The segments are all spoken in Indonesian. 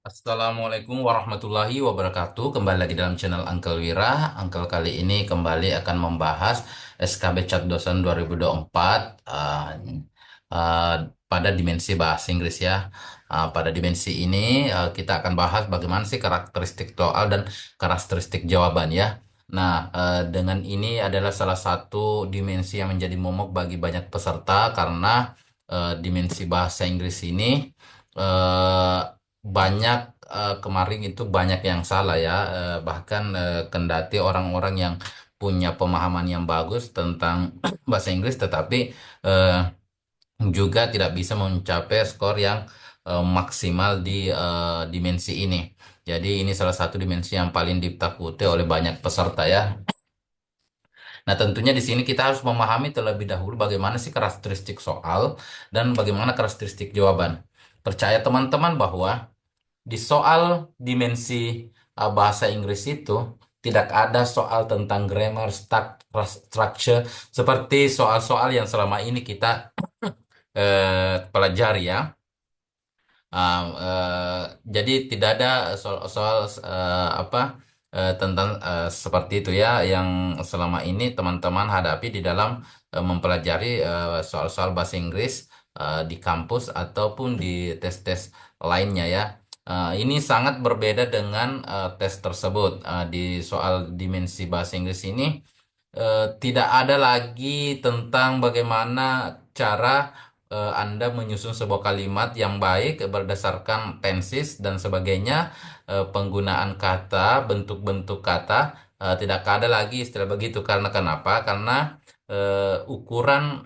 Assalamualaikum warahmatullahi wabarakatuh. Kembali lagi dalam channel Uncle Wira. Uncle kali ini kembali akan membahas SKB Cat Dosen 2024 uh, pada dimensi bahasa Inggris ya. Pada dimensi ini kita akan bahas bagaimana sih karakteristik soal dan karakteristik jawaban ya. Nah, dengan ini adalah salah satu dimensi yang menjadi momok bagi banyak peserta karena dimensi bahasa Inggris ini eh, banyak kemarin itu banyak yang salah ya. Bahkan kendati orang-orang yang punya pemahaman yang bagus tentang bahasa Inggris tetapi eh, juga tidak bisa mencapai skor yang maksimal di dimensi ini. Jadi ini salah satu dimensi yang paling ditakuti oleh banyak peserta ya. Nah, tentunya di sini kita harus memahami terlebih dahulu bagaimana sih karakteristik soal dan bagaimana karakteristik jawaban. Percaya teman-teman bahwa di soal dimensi bahasa Inggris itu tidak ada soal tentang grammar, structure seperti soal-soal yang selama ini kita pelajari ya. Jadi tidak ada soal-soal tentang seperti itu ya yang selama ini teman-teman hadapi di dalam mempelajari soal-soal bahasa Inggris di kampus ataupun di tes-tes lainnya ya. Ini sangat berbeda dengan tes tersebut. Di soal dimensi bahasa Inggris ini tidak ada lagi tentang bagaimana cara Anda menyusun sebuah kalimat yang baik berdasarkan tenses dan sebagainya, penggunaan kata, bentuk-bentuk kata, tidak ada lagi istilah begitu. Karena kenapa? Karena ukuran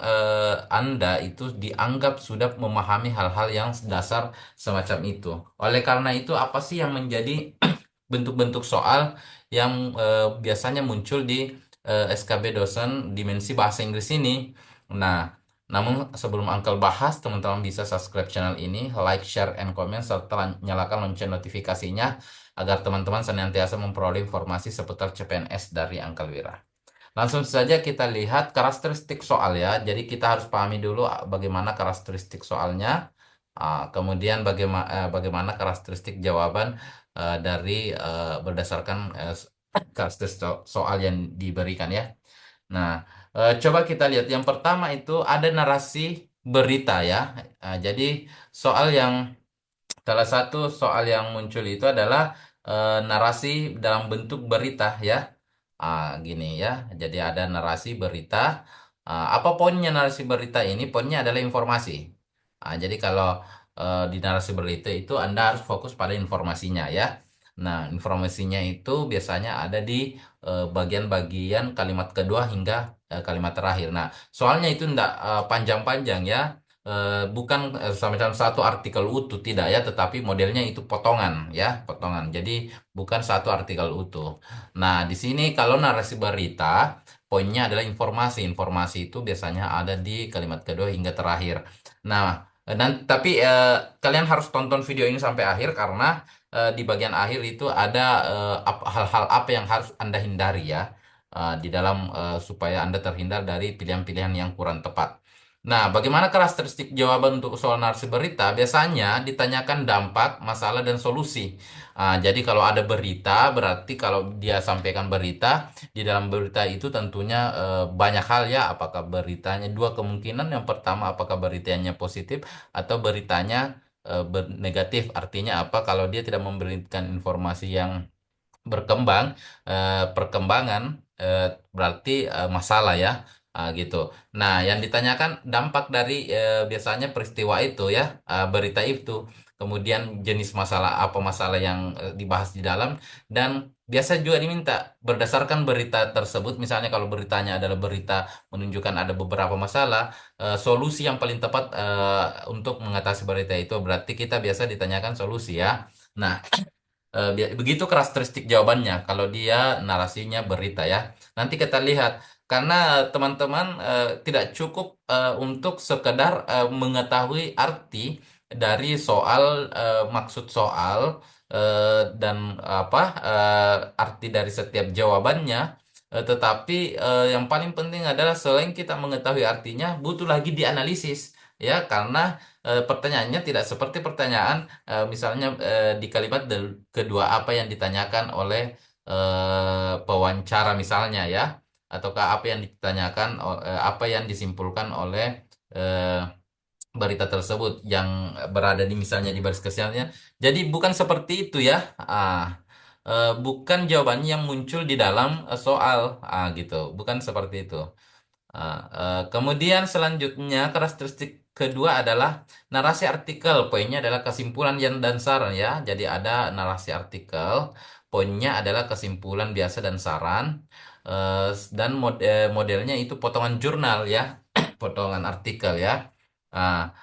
Anda itu dianggap sudah memahami hal-hal yang dasar semacam itu. Oleh karena itu, apa sih yang menjadi bentuk-bentuk soal yang biasanya muncul di SKB dosen dimensi bahasa Inggris ini? Nah, namun sebelum Uncle bahas, teman-teman bisa subscribe channel ini, like, share, and comment, serta nyalakan lonceng notifikasinya agar teman-teman senantiasa memperoleh informasi seputar CPNS dari Uncle Wira. Langsung saja kita lihat karakteristik soal ya. Jadi kita harus pahami dulu bagaimana karakteristik soalnya, kemudian bagaimana karakteristik jawaban dari berdasarkan karakteristik soal yang diberikan ya. Nah, coba kita lihat. Yang pertama itu ada narasi berita ya. Jadi soal yang salah satu soal yang muncul itu adalah narasi dalam bentuk berita ya. Gini ya. Jadi ada narasi berita. Apa poinnya narasi berita ini? Poinnya adalah informasi. Jadi kalau di narasi berita itu Anda harus fokus pada informasinya ya. Nah, informasinya itu biasanya ada di bagian-bagian kalimat kedua hingga kalimat terakhir. Nah, soalnya itu enggak panjang-panjang ya. Bukan semacam satu artikel utuh tidak ya, tetapi modelnya itu potongan ya, potongan. Jadi bukan satu artikel utuh. Nah, di sini kalau narasi berita, poinnya adalah informasi. Informasi itu biasanya ada di kalimat kedua hingga terakhir. Nah, dan tapi kalian harus tonton video ini sampai akhir karena di bagian akhir itu ada hal-hal apa yang harus Anda hindari ya di dalam supaya Anda terhindar dari pilihan-pilihan yang kurang tepat. Nah, bagaimana karakteristik jawaban untuk soal narasi berita? Biasanya ditanyakan dampak, masalah, dan solusi. Jadi kalau ada berita, berarti kalau dia sampaikan berita, di dalam berita itu tentunya banyak hal ya. Apakah beritanya dua kemungkinan? Yang pertama, apakah beritanya positif atau beritanya negatif? Artinya apa? Kalau dia tidak memberikan informasi yang berkembang, perkembangan berarti masalah ya. Gitu. Nah, yang ditanyakan dampak dari biasanya peristiwa itu ya, berita itu, kemudian jenis masalah apa masalah yang dibahas di dalam, dan biasa juga diminta berdasarkan berita tersebut, misalnya kalau beritanya adalah berita menunjukkan ada beberapa masalah, solusi yang paling tepat untuk mengatasi berita itu, berarti kita biasa ditanyakan solusi ya. Nah, begitu karakteristik jawabannya kalau dia narasinya berita ya. Nanti kita lihat karena teman-teman tidak cukup untuk sekedar mengetahui arti dari soal, maksud soal dan apa arti dari setiap jawabannya. Tetapi yang paling penting adalah selain kita mengetahui artinya, butuh lagi dianalisis ya karena pertanyaannya tidak seperti pertanyaan misalnya di kalimat kedua apa yang ditanyakan oleh pewawancara misalnya ya, ataukah apa yang ditanyakan, apa yang disimpulkan oleh eh, berita tersebut yang berada di misalnya di baris kesekiannya. Jadi bukan seperti itu ya. Bukan jawabannya yang muncul di dalam soal, gitu. Bukan seperti itu. Kemudian selanjutnya karakteristik kedua adalah narasi artikel. Poinnya adalah kesimpulan yang dan saran ya. Jadi ada narasi artikel, poinnya adalah kesimpulan biasa dan saran. Dan modelnya itu potongan jurnal ya, potongan artikel ya. Ah,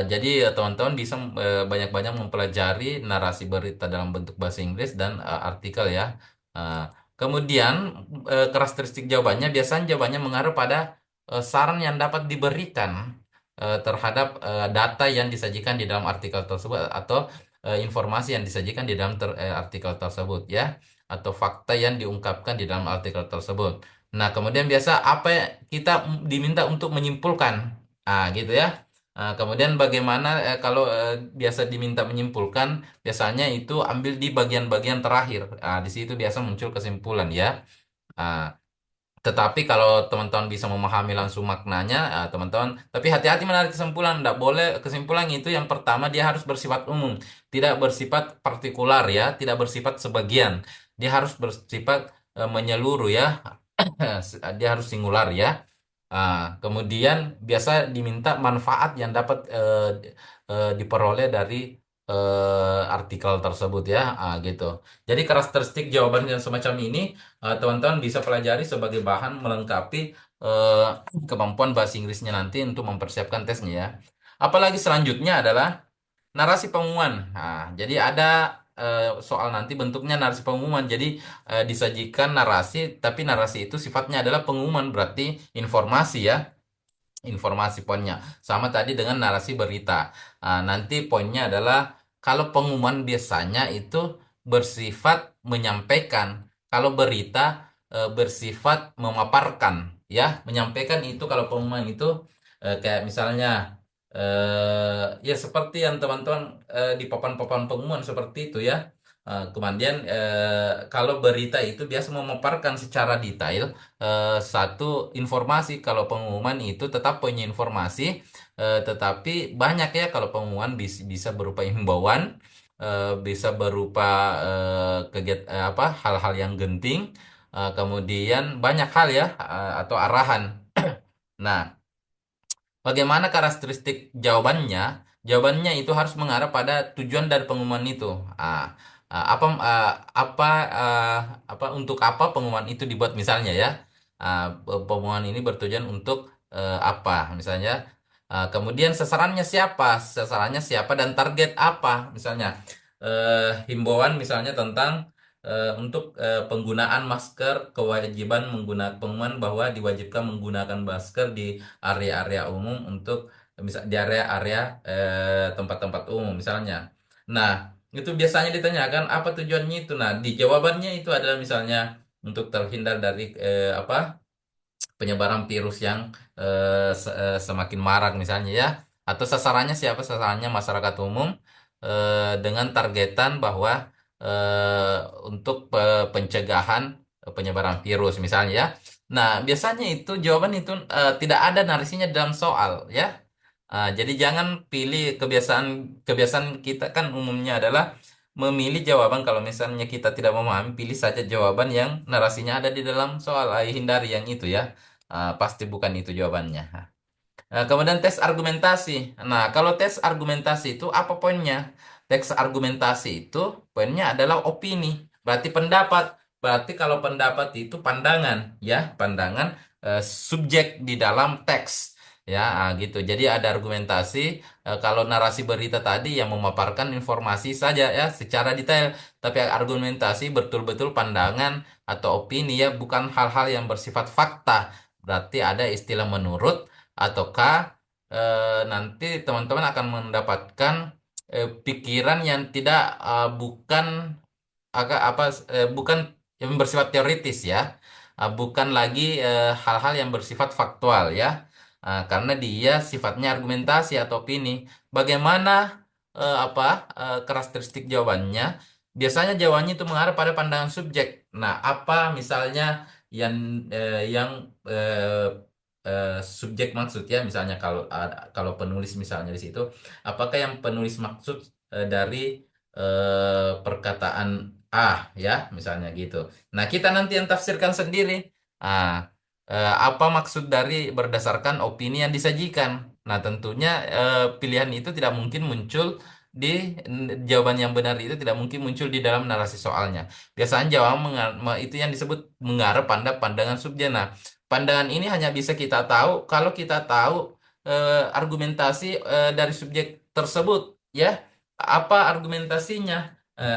jadi teman-teman bisa banyak-banyak mempelajari narasi berita dalam bentuk bahasa Inggris dan artikel ya. Ah, Kemudian karakteristik jawabannya biasanya jawabannya mengarah pada saran yang dapat diberikan terhadap data yang disajikan di dalam artikel tersebut, atau informasi yang disajikan di dalam artikel tersebut ya, atau fakta yang diungkapkan di dalam artikel tersebut. Nah, kemudian biasa apa kita diminta untuk menyimpulkan, gitu ya. Kemudian bagaimana kalau biasa diminta menyimpulkan, biasanya itu ambil di bagian-bagian terakhir. Di situ biasa muncul kesimpulan ya. Ah, tetapi kalau teman-teman bisa memahami langsung maknanya, teman-teman, tapi hati-hati menarik kesimpulan. Tidak boleh kesimpulan itu yang pertama dia harus bersifat umum, tidak bersifat partikular ya, tidak bersifat sebagian. Dia harus bersifat menyeluruh ya, dia harus singular ya. Kemudian biasa diminta manfaat yang dapat diperoleh dari artikel tersebut ya, gitu. Jadi karakteristik jawaban yang semacam ini teman-teman bisa pelajari sebagai bahan melengkapi eh, kemampuan bahasa Inggrisnya nanti untuk mempersiapkan tesnya ya. Apalagi selanjutnya adalah narasi pengumuman. Jadi ada soal nanti bentuknya narasi pengumuman. Jadi disajikan narasi, tapi narasi itu sifatnya adalah pengumuman, berarti informasi ya, informasi poinnya. Sama tadi dengan narasi berita. Nanti poinnya adalah kalau pengumuman biasanya itu bersifat menyampaikan, kalau berita bersifat memaparkan, ya. Menyampaikan itu kalau pengumuman itu kayak misalnya ya seperti yang teman-teman di papan-papan pengumuman seperti itu ya. Kemudian kalau berita itu biasa memaparkan secara detail satu informasi. Kalau pengumuman itu tetap punya informasi, tetapi banyak ya. Kalau pengumuman bisa berupa himbauan, bisa berupa apa, hal-hal yang genting, kemudian banyak hal ya, atau arahan. Nah, bagaimana karakteristik jawabannya? Jawabannya itu harus mengarah pada tujuan dari pengumuman itu. Ah, apa apa untuk apa pengumuman itu dibuat misalnya ya? Pengumuman ini bertujuan untuk apa misalnya? Kemudian sasarannya siapa? Sasarannya siapa dan target apa? Misalnya himbauan misalnya tentang untuk penggunaan masker, kewajiban menggunakan, pengumuman bahwa diwajibkan menggunakan masker di area-area umum, untuk misal di area-area tempat-tempat umum misalnya. Nah, itu biasanya ditanyakan apa tujuannya itu. Nah, di jawabannya itu adalah misalnya untuk terhindar dari apa, penyebaran virus yang semakin marak misalnya ya, atau sasarannya siapa, sasarannya masyarakat umum dengan targetan bahwa eh, untuk pencegahan penyebaran virus misalnya ya. Nah, biasanya itu jawaban itu tidak ada narasinya dalam soal ya. Jadi jangan pilih, kebiasaan kebiasaan kita kan umumnya adalah memilih jawaban kalau misalnya kita tidak memahami, pilih saja jawaban yang narasinya ada di dalam soal. Hindari yang itu ya. Pasti bukan itu jawabannya. Kemudian tes argumentasi. Nah, kalau tes argumentasi itu apa poinnya? Tes argumentasi itu poinnya adalah opini, berarti pendapat. Berarti kalau pendapat itu pandangan, ya, pandangan subjek di dalam teks. Ya, gitu. Jadi ada argumentasi. Kalau narasi berita tadi yang memaparkan informasi saja ya secara detail, tapi argumentasi betul-betul pandangan atau opini ya, bukan hal-hal yang bersifat fakta. Berarti ada istilah menurut, ataukah nanti teman-teman akan mendapatkan pikiran yang tidak bukan agak apa, bukan yang bersifat teoritis ya. Bukan lagi hal-hal yang bersifat faktual ya. Karena dia sifatnya argumentasi atau opini. Bagaimana karakteristik jawabannya? Biasanya jawabannya itu mengarah pada pandangan subjek. Nah, apa misalnya yang yang subjek maksud ya, misalnya kalau penulis misalnya di situ, apakah yang penulis maksud dari perkataan A ya, misalnya gitu. Nah, kita nanti yang tafsirkan sendiri. Ah, apa maksud dari berdasarkan opini yang disajikan? Nah, tentunya pilihan itu tidak mungkin muncul di jawaban yang benar itu tidak mungkin muncul di dalam narasi soalnya. Biasanya jawaban itu yang disebut mengarah pada pandangan subjek. Nah, pandangan ini hanya bisa kita tahu kalau kita tahu argumentasi dari subjek tersebut, ya. Apa argumentasinya?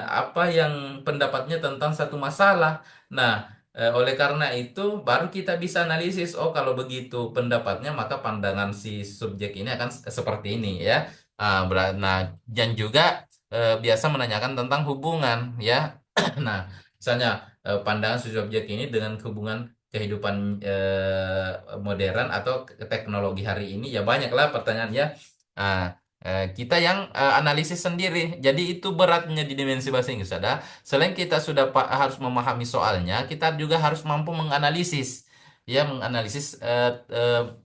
Apa yang pendapatnya tentang satu masalah? Nah, oleh karena itu, baru kita bisa analisis. Oh, kalau begitu pendapatnya, maka pandangan si subjek ini akan seperti ini, ya. Nah, dan juga biasa menanyakan tentang hubungan, ya. Nah, misalnya pandangan si subjek ini dengan hubungan kehidupan modern atau teknologi hari ini, ya banyaklah pertanyaannya. Nah, kita yang analisis sendiri. Jadi itu beratnya di dimensi bahasa Inggris ada. Selain kita sudah harus memahami soalnya, kita juga harus mampu menganalisis, ya menganalisis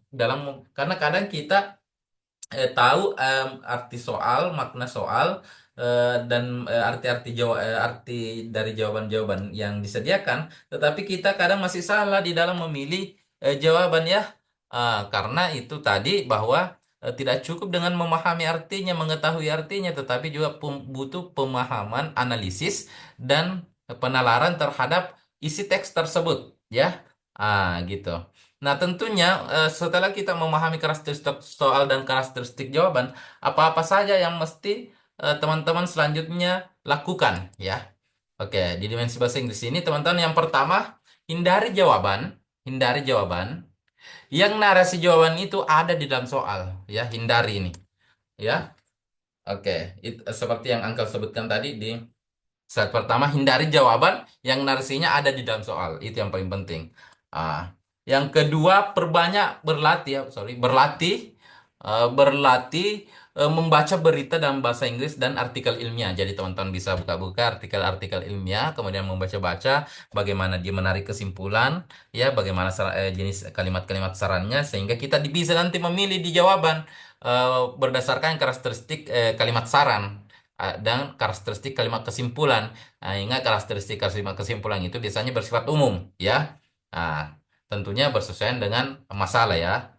dalam karena kadang kita tahu arti soal, makna soal, dan arti dari jawaban-jawaban yang disediakan, tetapi kita kadang masih salah di dalam memilih jawaban ya. Karena itu tadi bahwa tidak cukup dengan memahami artinya, mengetahui artinya, tetapi juga butuh pemahaman, analisis, dan penalaran terhadap isi teks tersebut, ya. Gitu. Nah, tentunya setelah kita memahami karakteristik soal dan karakteristik jawaban, apa-apa saja yang mesti teman-teman selanjutnya lakukan, ya. Oke, di dimensi bahasa Inggris ini, teman-teman, yang pertama, hindari jawaban, hindari jawaban yang narasi jawaban itu ada di dalam soal, ya, hindari ini, ya. Oke, seperti yang Angkel sebutkan tadi di slide pertama, hindari jawaban yang narasinya ada di dalam soal. Itu yang paling penting. Ah, yang kedua, perbanyak berlatih, berlatih membaca berita dalam bahasa Inggris dan artikel ilmiah. Jadi teman-teman bisa buka-buka artikel-artikel ilmiah, kemudian membaca-baca bagaimana dia menarik kesimpulan, ya, bagaimana jenis kalimat-kalimat sarannya, sehingga kita bisa nanti memilih di jawaban berdasarkan karakteristik kalimat saran dan karakteristik kalimat kesimpulan. Ingat, karakteristik kalimat kesimpulan itu biasanya bersifat umum, ya. Nah, tentunya bersesuaian dengan masalah, ya.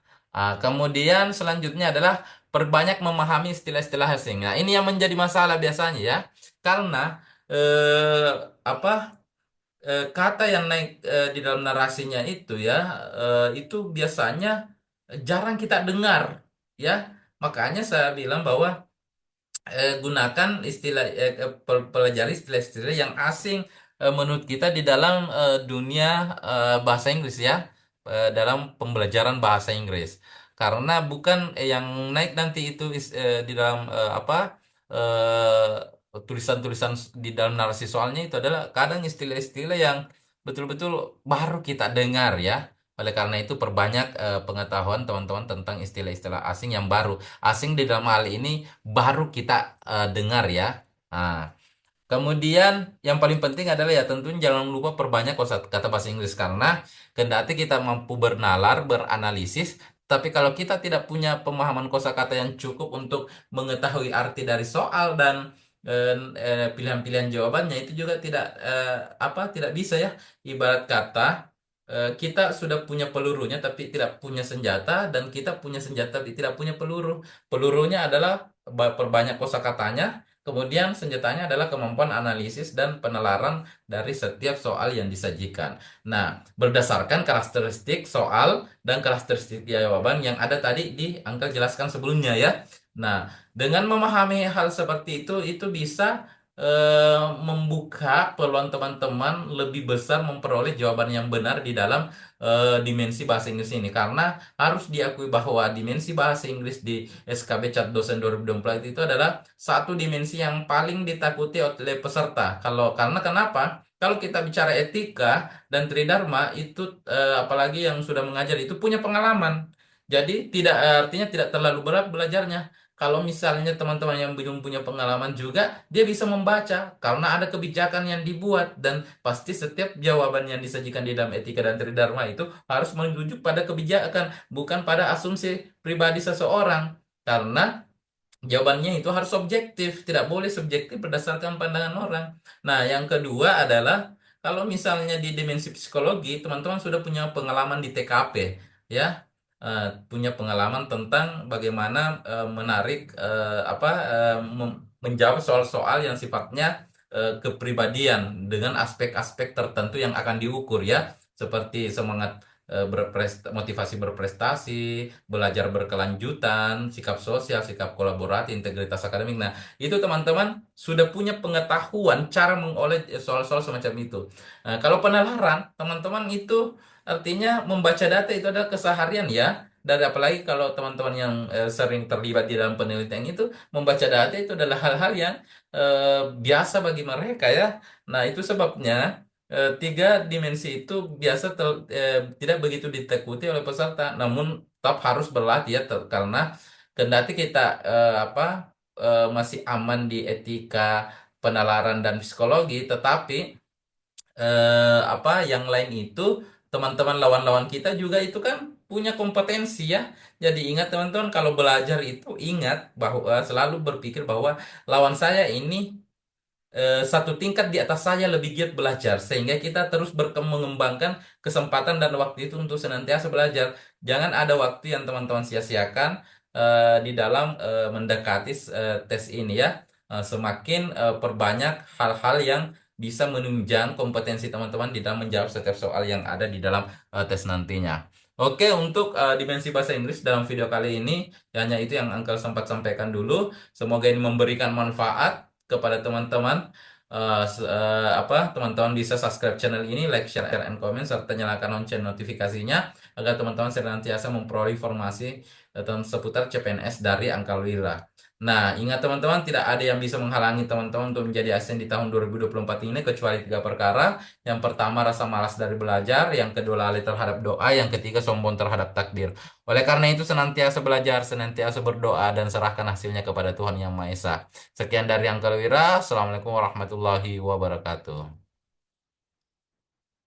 Kemudian selanjutnya adalah perbanyak memahami istilah-istilah asing. Nah, ini yang menjadi masalah biasanya, ya, karena eh, apa kata yang naik di dalam narasinya itu, ya, itu biasanya jarang kita dengar, ya. Makanya saya bilang bahwa gunakan pelajari istilah-istilah yang asing menurut kita di dalam dunia bahasa Inggris, ya, dalam pembelajaran bahasa Inggris, karena bukan yang naik nanti itu di dalam tulisan-tulisan di dalam narasi soalnya itu adalah kadang istilah-istilah yang betul-betul baru kita dengar, ya. Oleh karena itu, perbanyak pengetahuan teman-teman tentang istilah-istilah asing yang baru. Asing di dalam hal ini baru kita dengar, ya. Nah, kemudian yang paling penting adalah, ya, tentunya jangan lupa perbanyak kosakata bahasa Inggris, karena kendati kita mampu bernalar, beranalisis, tapi kalau kita tidak punya pemahaman kosakata yang cukup untuk mengetahui arti dari soal dan pilihan-pilihan jawabannya, itu juga tidak bisa, ya. Ibarat kata kita sudah punya pelurunya tapi tidak punya senjata, dan kita punya senjata tapi tidak punya peluru. Pelurunya adalah perbanyak kosakatanya, kemudian senjatanya adalah kemampuan analisis dan penalaran dari setiap soal yang disajikan. Nah, berdasarkan karakteristik soal dan karakteristik jawaban yang ada tadi di angka jelaskan sebelumnya, ya. Nah, dengan memahami hal seperti itu bisa membuka peluang teman-teman lebih besar memperoleh jawaban yang benar di dalam dimensi bahasa Inggris ini, karena harus diakui bahwa dimensi bahasa Inggris di SKB Cat Dosen 2024 itu adalah satu dimensi yang paling ditakuti oleh peserta. Karena kenapa? Kalau kita bicara etika dan tridharma itu apalagi yang sudah mengajar itu punya pengalaman. Jadi tidak artinya tidak terlalu berat belajarnya. Kalau misalnya teman-teman yang belum punya pengalaman juga, dia bisa membaca karena ada kebijakan yang dibuat dan pasti setiap jawaban yang disajikan di dalam etika dan tridharma itu harus merujuk pada kebijakan, bukan pada asumsi pribadi seseorang. Karena jawabannya itu harus objektif, tidak boleh subjektif berdasarkan pandangan orang. Nah, yang kedua adalah kalau misalnya di dimensi psikologi, teman-teman sudah punya pengalaman di TKP, ya, punya pengalaman tentang bagaimana menarik menjawab soal-soal yang sifatnya kepribadian dengan aspek-aspek tertentu yang akan diukur ya, seperti semangat motivasi berprestasi, belajar berkelanjutan, sikap sosial, sikap kolaborasi, integritas akademik. Nah, itu teman-teman sudah punya pengetahuan cara mengolah soal-soal semacam itu. Nah, kalau penalaran, teman-teman itu artinya membaca data itu adalah keseharian ya. Dan apalagi kalau teman-teman yang sering terlibat di dalam penelitian itu, membaca data itu adalah hal-hal yang biasa bagi mereka ya. Nah, itu sebabnya tiga dimensi itu tidak begitu ditekuti oleh peserta, namun tetap harus berlatih ya, karena kendati kita masih aman di etika, penalaran dan psikologi, tetapi yang lain itu teman-teman lawan-lawan kita juga itu kan punya kompetensi ya. Jadi ingat teman-teman kalau belajar itu ingat bahwa selalu berpikir bahwa lawan saya ini satu tingkat di atas saya lebih giat belajar sehingga kita terus mengembangkan kesempatan dan waktu itu untuk senantiasa belajar. Jangan ada waktu yang teman-teman sia-siakan di dalam mendekati tes ini ya. Semakin perbanyak hal-hal yang bisa menunjang kompetensi teman-teman di dalam menjawab setiap soal yang ada di dalam tes nantinya. Oke, untuk dimensi bahasa Inggris dalam video kali ini hanya itu yang Uncle sempat sampaikan dulu. Semoga ini memberikan manfaat kepada teman-teman. Teman-teman bisa subscribe channel ini, like, share, and comment, serta nyalakan lonceng notifikasinya agar teman-teman senantiasa memperoleh informasi tentang seputar CPNS dari Angkal Wira. Nah, ingat teman-teman, tidak ada yang bisa menghalangi teman-teman untuk menjadi ASN di tahun 2024 ini kecuali tiga perkara. Yang pertama, rasa malas dari belajar. Yang kedua, lalai terhadap doa. Yang ketiga, sombong terhadap takdir. Oleh karena itu, senantiasa belajar, senantiasa berdoa, dan serahkan hasilnya kepada Tuhan Yang Maha Esa. Sekian dari Angkal Wira. Assalamualaikum warahmatullahi wabarakatuh.